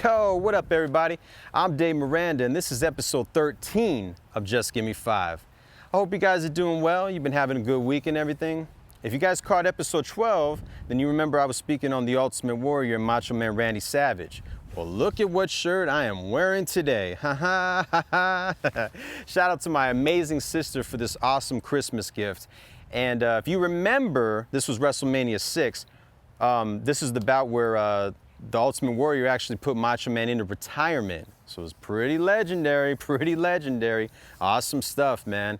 Yo, what up everybody? I'm Dave Miranda and this is episode 13 of Just Give Me 5. I hope you guys are doing well. You've been having a good week and everything. If you guys caught episode 12, then you remember I was speaking on the Ultimate Warrior and Macho Man Randy Savage. Well, look at what shirt I am wearing today. Ha ha ha ha. Shout out to my amazing sister for this awesome Christmas gift. And if you remember, this was WrestleMania 6. This is the bout where the Ultimate Warrior actually put Macho Man into retirement. So it was pretty legendary, pretty legendary. Awesome stuff, man.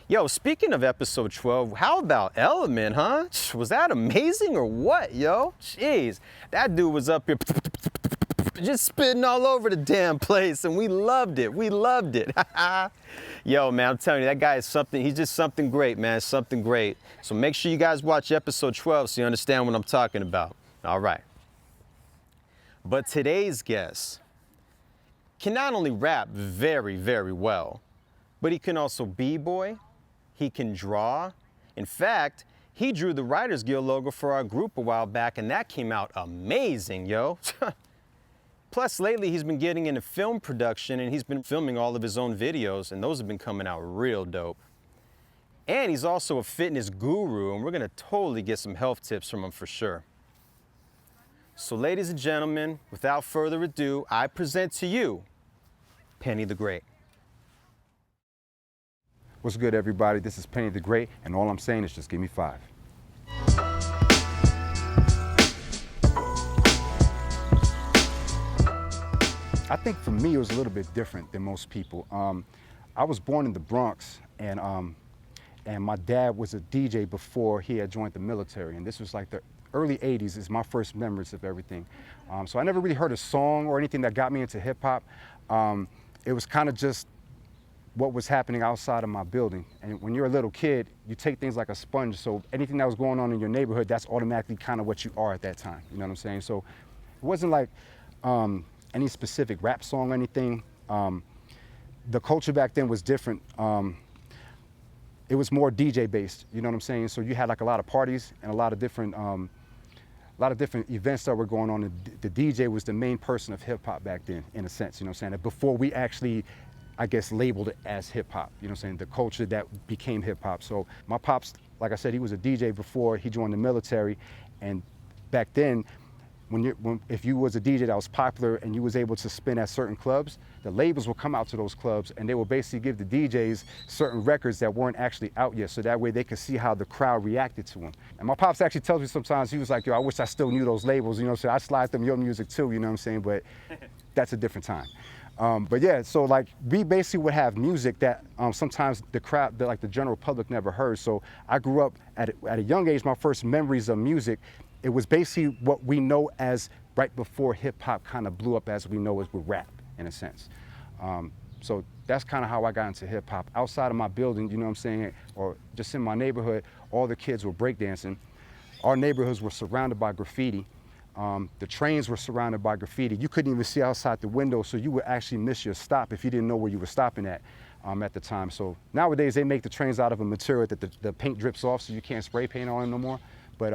Yo, speaking of episode 12, how about Element, huh? Was that amazing or what, yo? Jeez, that dude was up here just spitting all over the damn place and we loved it, we loved it. Yo, man, I'm telling you, that guy is something, he's just something great, man, something great. So make sure you guys watch episode 12 so you understand what I'm talking about. All right. But today's guest can not only rap very, very well, but he can also b-boy, he can draw. In fact, he drew the Writers Guild logo for our group a while back, and that came out amazing, yo. Plus, lately he's been getting into film production, and he's been filming all of his own videos, and those have been coming out real dope. And he's also a fitness guru, and we're gonna totally get some health tips from him for sure. So ladies and gentlemen, without further ado, I present to you, Penny the Great. What's good, everybody? This is Penny the Great, and all I'm saying is just give me 5. I think for me, it was a little bit different than most people. I was born in the Bronx, and my dad was a DJ before he had joined the military, and this was like the early 80s is my first memories of everything. So I never really heard a song or anything that got me into hip hop. It was kind of just what was happening outside of my building. And when you're a little kid, you take things like a sponge. So anything that was going on in your neighborhood, that's automatically kind of what you are at that time. You know what I'm saying? So it wasn't like any specific rap song or anything. The culture back then was different. It was more DJ based, you know what I'm saying? So you had like a lot of parties and a lot of different events that were going on. The DJ was the main person of hip hop back then, in a sense, you know what I'm saying? Before we actually, I guess, labeled it as hip hop, you know what I'm saying? The culture that became hip hop. So my pops, like I said, he was a DJ before he joined the military. And back then, if you was a DJ that was popular and you was able to spin at certain clubs, the labels will come out to those clubs and they will basically give the DJs certain records that weren't actually out yet, so that way they could see how the crowd reacted to them. And my pops actually tells me sometimes, he was like, yo, I wish I still knew those labels, you know, so I slide them your music too, you know what I'm saying, but that's a different time. But yeah, so like we basically would have music that sometimes the crowd, like the general public never heard. So I grew up at a young age, my first memories of music, it was basically what we know as right before hip hop kind of blew up as we know as with rap, in a sense. So that's kind of how I got into hip hop. Outside of my building, you know what I'm saying, or just in my neighborhood, all the kids were breakdancing. Our neighborhoods were surrounded by graffiti. The trains were surrounded by graffiti. You couldn't even see outside the window, so you would actually miss your stop if you didn't know where you were stopping at the time. So nowadays they make the trains out of a material that the paint drips off, so you can't spray paint on them no more. But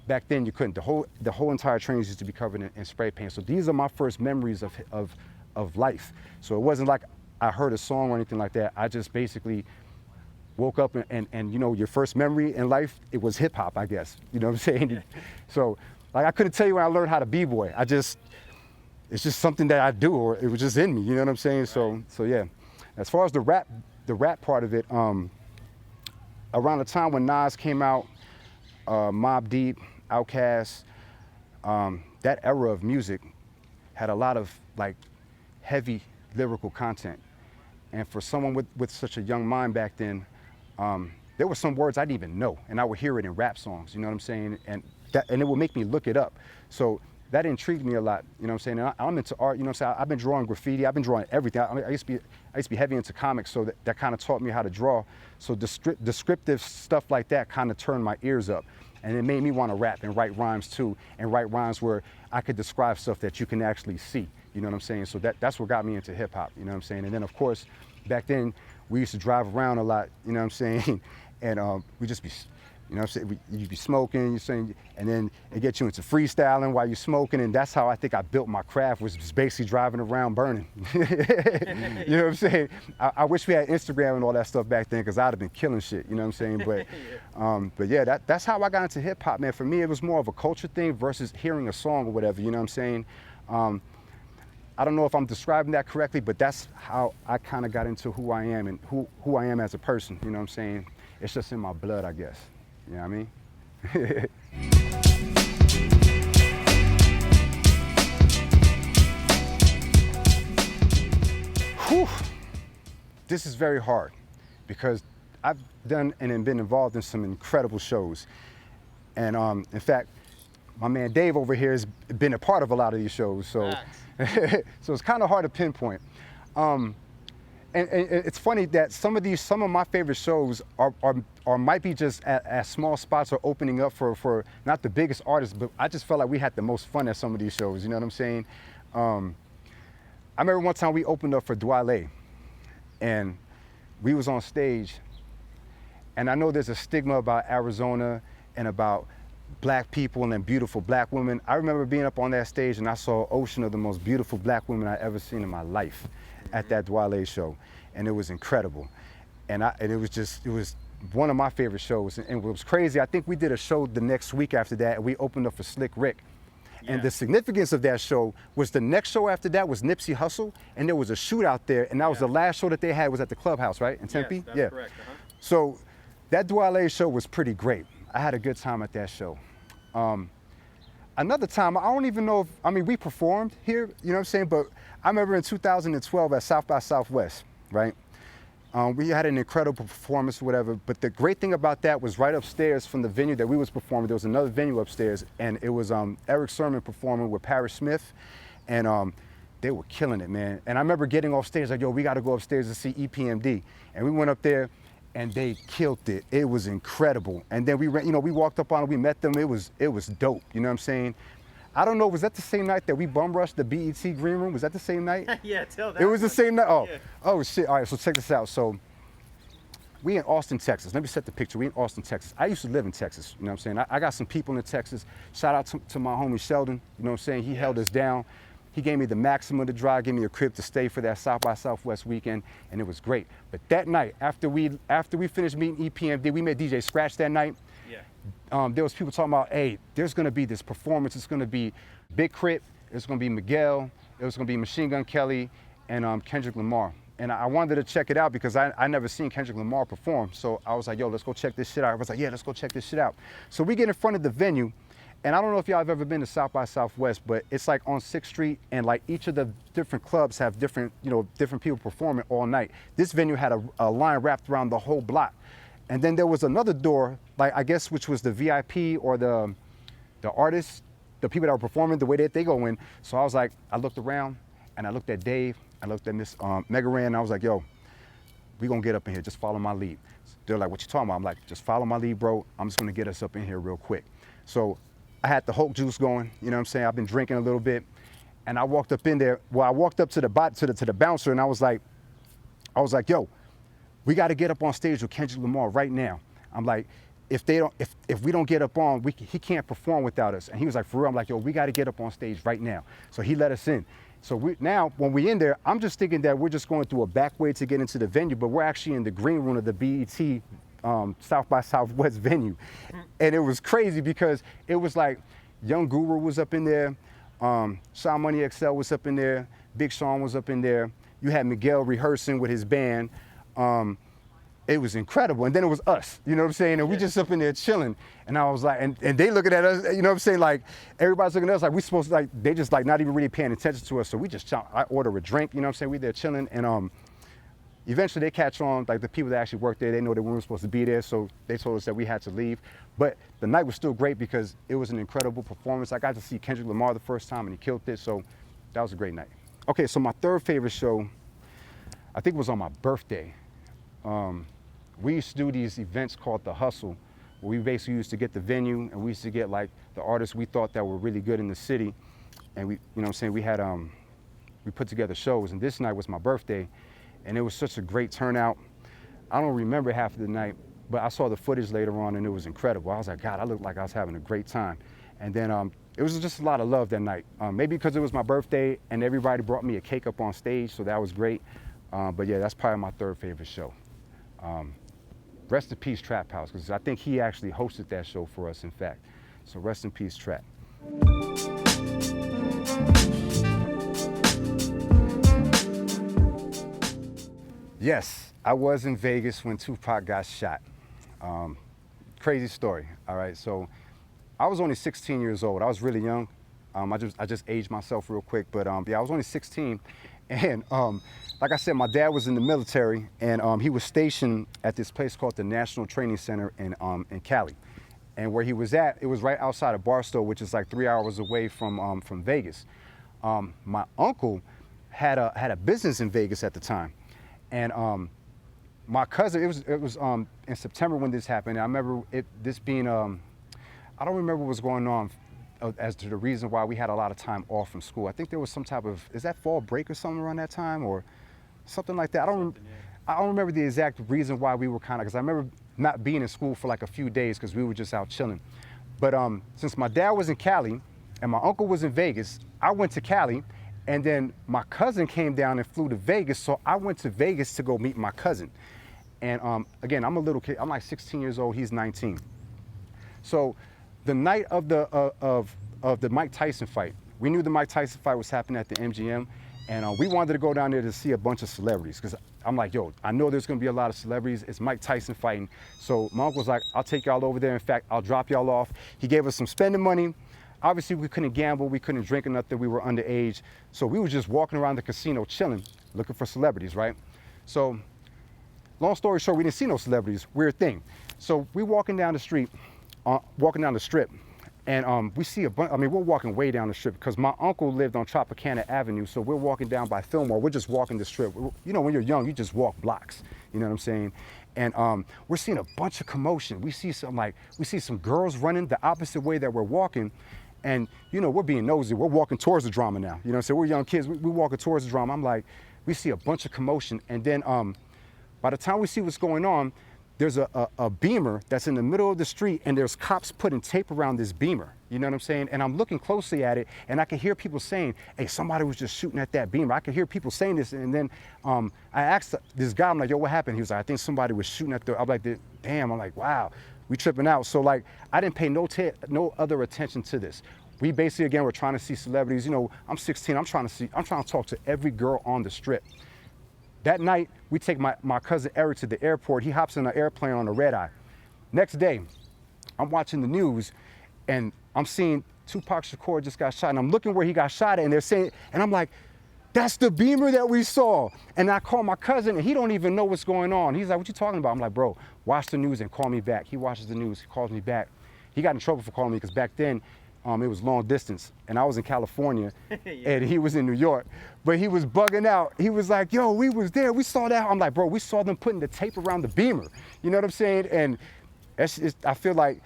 back then you couldn't. The whole entire trains used to be covered in spray paint. So these are my first memories of life. So it wasn't like I heard a song or anything like that. I just basically woke up and you know, your first memory in life, it was hip hop, I guess. You know what I'm saying? So like I couldn't tell you when I learned how to b-boy. It's just something that I do, or it was just in me, you know what I'm saying? So yeah. As far as the rap part of it, around the time when Nas came out, Mobb Deep, Outkast, that era of music had a lot of like heavy lyrical content. And for someone with such a young mind back then, there were some words I didn't even know, and I would hear it in rap songs, you know what I'm saying? And it would make me look it up. So that intrigued me a lot, you know what I'm saying? And I'm into art, you know what I'm saying? I've been drawing graffiti, I've been drawing everything. I used to be heavy into comics, so that kind of taught me how to draw. So descriptive stuff like that kind of turned my ears up. And it made me want to rap and write rhymes too, and write rhymes where I could describe stuff that you can actually see, you know what I'm saying? So that's what got me into hip hop, you know what I'm saying? And then of course, back then, we used to drive around a lot, you know what I'm saying? And we just be, you know what I'm saying? You'd be smoking, you're saying, and then it gets you into freestyling while you're smoking, and that's how I think I built my craft, was just basically driving around burning. You know what I'm saying? I wish we had Instagram and all that stuff back then, because I'd have been killing shit, you know what I'm saying? But yeah, that's how I got into hip hop, man. For me, it was more of a culture thing versus hearing a song or whatever, you know what I'm saying? I don't know if I'm describing that correctly, but that's how I kind of got into who I am and who I am as a person, you know what I'm saying? It's just in my blood, I guess. You know what I mean? Whew. This is very hard because I've done and been involved in some incredible shows. And in fact, my man Dave over here has been a part of a lot of these shows, so so it's kind of hard to pinpoint. And it's funny that some of my favorite shows are might be just at small spots or opening up for not the biggest artists, but I just felt like we had the most fun at some of these shows. You know what I'm saying? I remember one time we opened up for Dwale, and we was on stage, and I know there's a stigma about Arizona and about black people and beautiful black women. I remember being up on that stage and I saw an ocean of the most beautiful black women I ever seen in my life at that Dwale show, and it was incredible. And it was one of my favorite shows. And what was crazy, I think we did a show the next week after that, and we opened up for Slick Rick. Yeah. And the significance of that show was the next show after that was Nipsey Hussle, and there was a shootout there, and that was the last show that they had, was at the Clubhouse, right, in Tempe? Yes, that's correct. So that Dwale show was pretty great. I had a good time at that show. Another time, I don't even know if, we performed here, you know what I'm saying? But I remember in 2012 at South by Southwest, right? We had an incredible performance or whatever, but the great thing about that was right upstairs from the venue that we was performing, there was another venue upstairs, and it was Eric Sermon performing with Parrish Smith, and they were killing it, man. And I remember getting off stage, like, yo, we gotta go upstairs to see EPMD. And we went up there, and they killed it. It was incredible. And then we walked up on it, we met them, it was dope, you know what I'm saying? I don't know, was that the same night that we bum rushed the BET Green Room? Was that the same night? Yeah, tell that. It was the same night? Oh, yeah. Oh shit, all right, so check this out. So we in Austin, Texas. Let me set the picture. We in Austin, Texas. I used to live in Texas, you know what I'm saying? I got some people in Texas. Shout out to my homie Sheldon, you know what I'm saying? He held us down. He gave me the maximum to drive, gave me a crib to stay for that South by Southwest weekend, and it was great. But that night, after we finished meeting EPMD, we met DJ Scratch that night. Yeah. There was people talking about, hey, there's gonna be this performance. It's gonna be Big Crit, it's gonna be Miguel, it was gonna be Machine Gun Kelly, and Kendrick Lamar. And I wanted to check it out because I never seen Kendrick Lamar perform. So I was like, yo, let's go check this shit out. I was like, yeah, let's go check this shit out. So we get in front of the venue, and I don't know if y'all have ever been to South by Southwest, but it's like on 6th Street, and like each of the different clubs have different people performing all night. This venue had a line wrapped around the whole block. And then there was another door, like I guess, which was the VIP or the artists, the people that were performing, the way that they go in. So I was like, I looked around, and I looked at Dave, I looked at Miss Mega Ran, and I was like, yo, we gonna get up in here, just follow my lead. They're like, what you talking about? I'm like, just follow my lead, bro. I'm just gonna get us up in here real quick. So I had the Hulk juice going, you know what I'm saying? I've been drinking a little bit, and I walked up in there. Well, I walked up to the bouncer, and I was like, yo, we got to get up on stage with Kendrick Lamar right now. I'm like, if we don't get up on, he can't perform without us. And he was like, for real? I'm like, yo, we got to get up on stage right now. So he let us in. So now, when we in there, I'm just thinking that we're just going through a back way to get into the venue, but we're actually in the green room of the BET South by Southwest venue. And it was crazy because it was like Young Guru was up in there, Sean Money XL was up in there, Big Sean was up in there, you had Miguel rehearsing with his band. It was incredible. And then it was us, you know what I'm saying? And we just up in there chilling. And I was like, and they looking at us, you know what I'm saying? Like, everybody's looking at us like we supposed to, like, they just like not even really paying attention to us. So we just, I order a drink, you know what I'm saying? We there chilling. And eventually they catch on, like the people that actually work there, they know that we weren't supposed to be there, so they told us that we had to leave. But the night was still great because it was an incredible performance. I got to see Kendrick Lamar the first time and he killed it, so that was a great night. Okay, so my third favorite show, I think it was on my birthday. We used to do these events called The Hustle, where we basically used to get the venue and we used to get like the artists we thought that were really good in the city. And we, you know what I'm saying, we had, we put together shows, and this night was my birthday, and it was such a great turnout. I don't remember half of the night, but I saw the footage later on and it was incredible. I was like, God, I looked like I was having a great time. And then it was just a lot of love that night. Maybe because it was my birthday and everybody brought me a cake up on stage, so that was great. But yeah, that's probably my third favorite show. Rest in peace, Trap House, because I think he actually hosted that show for us, in fact. So rest in peace, Trap. Yes, I was in Vegas when Tupac got shot. Crazy story, all right? So I was only 16 years old. I was really young. I just aged myself real quick, but yeah, I was only 16. And like I said, my dad was in the military, and he was stationed at this place called the National Training Center in Cali. And where he was at, it was right outside of Barstow, which is like 3 hours away from Vegas. My uncle had a business in Vegas at the time. And my cousin, it was in September when this happened. I remember this being, I don't remember what was going on as to the reason why we had a lot of time off from school. I think there was some type of, is that fall break or something around that time or something like that? I don't remember the exact reason why we were kind of, because I remember not being in school for like a few days because we were just out chilling. But since my dad was in Cali and my uncle was in Vegas, I went to Cali. And then my cousin came down and flew to Vegas, so I went to Vegas to go meet my cousin. And again, I'm a little kid. I'm like 16 years old. He's 19. So the night of the Mike Tyson fight, we knew the Mike Tyson fight was happening at the MGM, and we wanted to go down there to see a bunch of celebrities because I'm like, yo, I know there's going to be a lot of celebrities. It's Mike Tyson fighting. So my uncle was like, I'll take y'all over there. In fact, I'll drop y'all off. He gave us some spending money. Obviously, we couldn't gamble, we couldn't drink or nothing, we were underage. So we were just walking around the casino chilling, looking for celebrities, right? So, long story short, we didn't see no celebrities, weird thing. So we walking down the street, walking down the strip, and we see a bunch, I mean, we're walking way down the strip because my uncle lived on Tropicana Avenue, so we're walking down by Fillmore, we're just walking the strip. You know, when you're young, you just walk blocks, you know what I'm saying? And we're seeing a bunch of commotion. We see some girls running the opposite way that we're walking. And, you know, we're being nosy. We're walking towards the drama now. You know what I'm saying? We're young kids. We're walking towards the drama. I'm like, we see a bunch of commotion. And then by the time we see what's going on, there's a Beamer that's in the middle of the street, and there's cops putting tape around this Beamer. You know what I'm saying? And I'm looking closely at it, and I can hear people saying, hey, somebody was just shooting at that Beamer. I could hear people saying this. And then I asked this guy, I'm like, yo, what happened? He was like, I think somebody was shooting at the, I'm like, damn. I'm like, wow. We tripping out. So like, I didn't pay no other attention to this. We basically, again, we're trying to see celebrities. You know, I'm 16, I'm trying to talk to every girl on the strip. That night, we take my cousin Eric to the airport. He hops in an airplane on a red eye. Next day, I'm watching the news and I'm seeing Tupac Shakur just got shot, and I'm looking where he got shot at, and they're saying, and I'm like, that's the Beamer that we saw. And I call my cousin, and he don't even know what's going on. He's like, what you talking about? I'm like, bro, watch the news and call me back. He watches the news, he calls me back. He got in trouble for calling me because back then, it was long distance, and I was in California, and he was in New York. But he was bugging out. He was like, yo, we was there, we saw that. I'm like, bro, we saw them putting the tape around the Beamer. You know what I'm saying? And I feel like,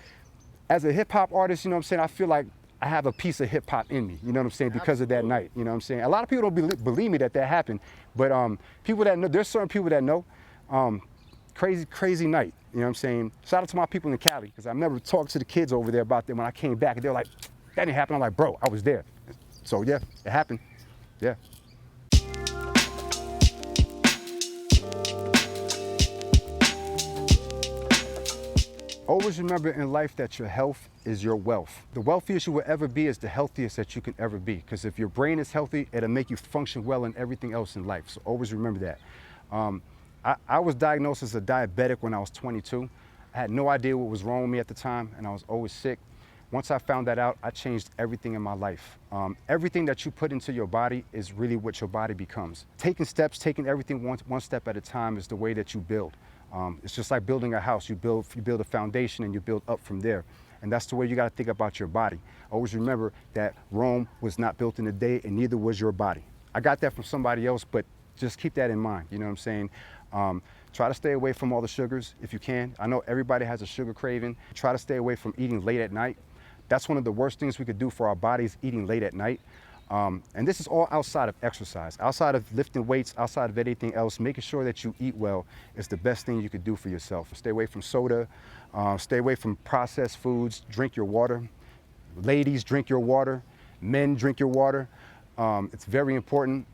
as a hip hop artist, you know what I'm saying, I feel like I have a piece of hip hop in me, you know what I'm saying, because of that night, you know what I'm saying. A lot of people don't believe me that happened, but people that know, there's certain people that know, crazy night, you know what I'm saying. Shout out to my people in Cali, because I remember talking to the kids over there about them when I came back, and they're like, that didn't happen. I'm like, bro, I was there. So yeah, it happened, yeah. Always remember in life that your health is your wealth. The wealthiest you will ever be is the healthiest that you can ever be. Because if your brain is healthy, it'll make you function well in everything else in life. So always remember that. I was diagnosed as a diabetic when I was 22. I had no idea what was wrong with me at the time, and I was always sick. Once I found that out, I changed everything in my life. Everything that you put into your body is really what your body becomes. Taking steps, taking everything one step at a time is the way that you build. It's just like building a house. You build a foundation and you build up from there. And that's the way you got to think about your body. Always remember that Rome was not built in a day, and neither was your body. I got that from somebody else, but just keep that in mind. You know what I'm saying? Try to stay away from all the sugars if you can. I know everybody has a sugar craving. Try to stay away from eating late at night. That's one of the worst things we could do for our bodies, eating late at night. And this is all outside of exercise, outside of lifting weights, outside of anything else. Making sure that you eat well is the best thing you could do for yourself. Stay away from soda, stay away from processed foods, drink your water. Ladies, drink your water. Men, drink your water. It's very important.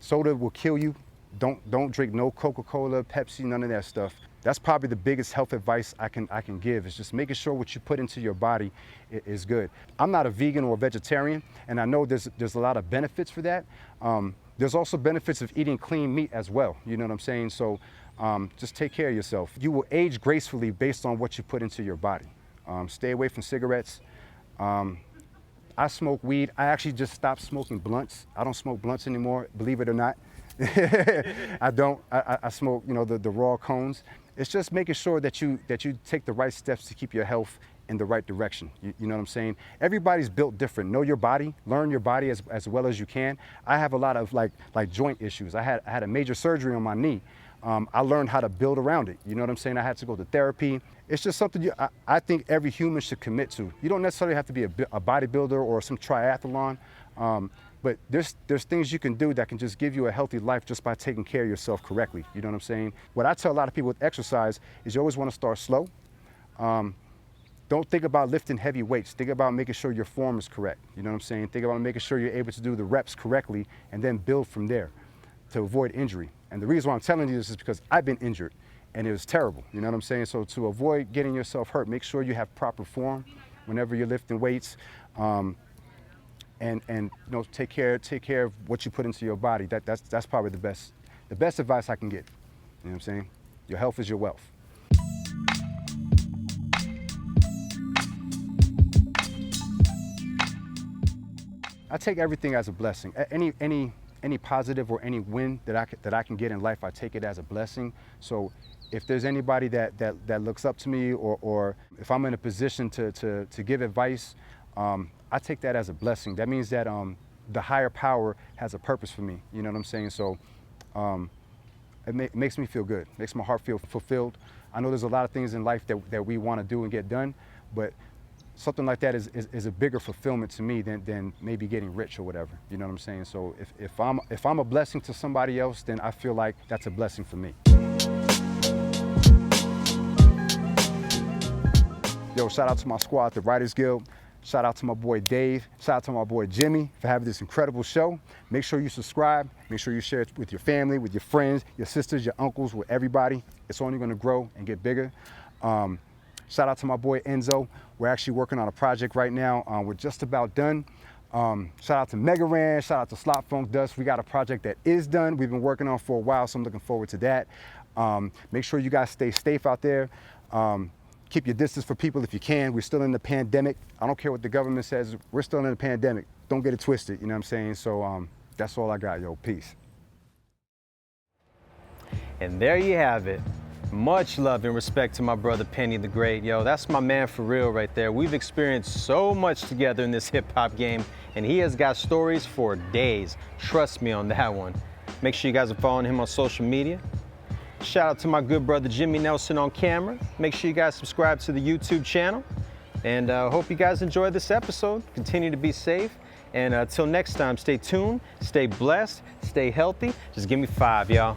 Soda will kill you. Don't drink no Coca-Cola, Pepsi, none of that stuff. That's probably the biggest health advice I can give, is just making sure what you put into your body is good. I'm not a vegan or a vegetarian, and I know there's a lot of benefits for that. There's also benefits of eating clean meat as well, you know what I'm saying? So just take care of yourself. You will age gracefully based on what you put into your body. Stay away from cigarettes. I smoke weed. I actually just stopped smoking blunts. I don't smoke blunts anymore, believe it or not. I don't. I smoke, you know, the raw cones. It's just making sure that you take the right steps to keep your health in the right direction. You know what I'm saying? Everybody's built different. Know your body. Learn your body as well as you can. I have a lot of like joint issues. I had a major surgery on my knee. I learned how to build around it. You know what I'm saying? I had to go to therapy. It's just something I think every human should commit to. You don't necessarily have to be a bodybuilder or some triathlon. But there's things you can do that can just give you a healthy life just by taking care of yourself correctly. You know what I'm saying? What I tell a lot of people with exercise is you always want to start slow. Don't think about lifting heavy weights. Think about making sure your form is correct. You know what I'm saying? Think about making sure you're able to do the reps correctly and then build from there to avoid injury. And the reason why I'm telling you this is because I've been injured and it was terrible. You know what I'm saying? So to avoid getting yourself hurt, make sure you have proper form whenever you're lifting weights. And you know, take care of what you put into your body. That's probably the best advice I can get. You know what I'm saying? Your health is your wealth. I take everything as a blessing. Any positive or any win that I can get in life, I take it as a blessing. So if there's anybody that looks up to me, or if I'm in a position to give advice, I take that as a blessing. That means that the higher power has a purpose for me. You know what I'm saying? So it makes me feel good. Makes my heart feel fulfilled. I know there's a lot of things in life that we want to do and get done, but something like that is a bigger fulfillment to me than maybe getting rich or whatever. You know what I'm saying? So if I'm a blessing to somebody else, then I feel like that's a blessing for me. Yo, shout out to my squad at the Writers Guild. Shout out to my boy Dave. Shout out to my boy Jimmy for having this incredible show. Make sure you subscribe. Make sure you share it with your family, with your friends, your sisters, your uncles, with everybody. It's only going to grow and get bigger. Shout out to my boy Enzo. We're actually working on a project right now. We're just about done. Shout out to Mega Ran. Shout out to Slot Funk Dust. We got a project that is done. We've been working on for a while, so I'm looking forward to that. Make sure you guys stay safe out there. Keep your distance for people if you can. We're still in the pandemic. I don't care what the government says. We're still in the pandemic. Don't get it twisted, you know what I'm saying? So that's all I got, yo. Peace. And there you have it. Much love and respect to my brother Penny the Great. Yo, that's my man for real right there. We've experienced so much together in this hip-hop game, and he has got stories for days. Trust me on that one. Make sure you guys are following him on social media. Shout out to my good brother Jimmy Nelson on camera. Make sure you guys subscribe to the YouTube channel. And hope you guys enjoyed this episode. Continue to be safe. And until next time, stay tuned, stay blessed, stay healthy. Just give me 5, y'all.